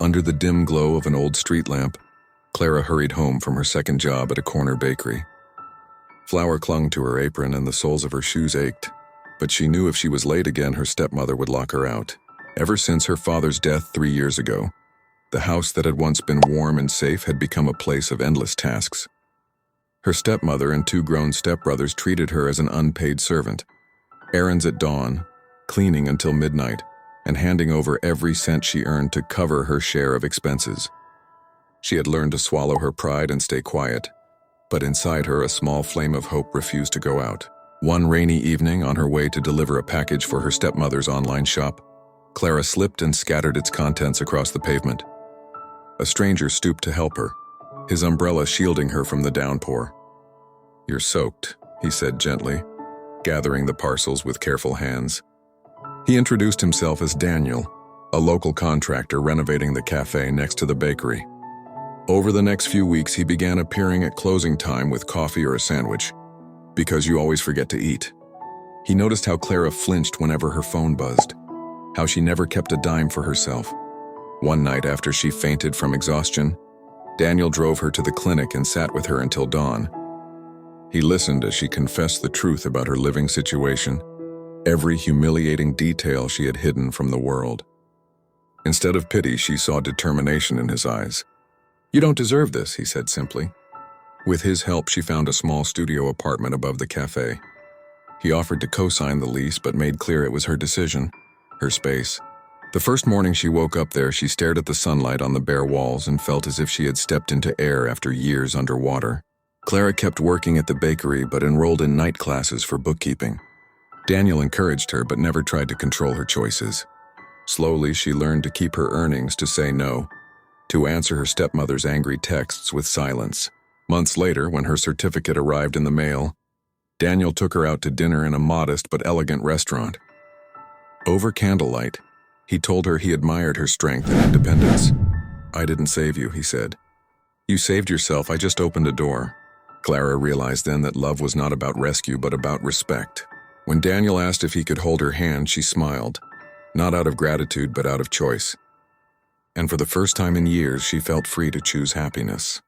Under the dim glow of an old street lamp, Clara hurried home from her second job at a corner bakery. Flour clung to her apron and the soles of her shoes ached, but she knew if she was late again, her stepmother would lock her out. Ever since her father's death 3 years ago, the house that had once been warm and safe had become a place of endless tasks. Her stepmother and 2 grown stepbrothers treated her as an unpaid servant. Errands at dawn, cleaning until midnight, and handing over every cent she earned to cover her share of expenses. She had learned to swallow her pride and stay quiet, but inside her a small flame of hope refused to go out. One rainy evening, on her way to deliver a package for her stepmother's online shop, Clara slipped and scattered its contents across the pavement. A stranger stooped to help her, his umbrella shielding her from the downpour. "You're soaked," he said gently, gathering the parcels with careful hands. He introduced himself as Daniel, a local contractor renovating the cafe next to the bakery. Over the next few weeks, he began appearing at closing time with coffee or a sandwich, because you always forget to eat. He noticed how Clara flinched whenever her phone buzzed, how she never kept a dime for herself. One night after she fainted from exhaustion, Daniel drove her to the clinic and sat with her until dawn. He listened as she confessed the truth about her living situation, every humiliating detail she had hidden from the world. Instead of pity, she saw determination in his eyes. "You don't deserve this," he said simply. With his help, she found a small studio apartment above the cafe. He offered to co-sign the lease, but made clear it was her decision, her space. The first morning she woke up there, she stared at the sunlight on the bare walls and felt as if she had stepped into air after years underwater. Clara kept working at the bakery, but enrolled in night classes for bookkeeping. Daniel encouraged her, but never tried to control her choices. Slowly, she learned to keep her earnings, to say no, to answer her stepmother's angry texts with silence. Months later, when her certificate arrived in the mail, Daniel took her out to dinner in a modest but elegant restaurant. Over candlelight, he told her he admired her strength and independence. "I didn't save you," he said. "You saved yourself, I just opened a door." Clara realized then that love was not about rescue, but about respect. When Daniel asked if he could hold her hand, she smiled, not out of gratitude, but out of choice. And for the first time in years, she felt free to choose happiness.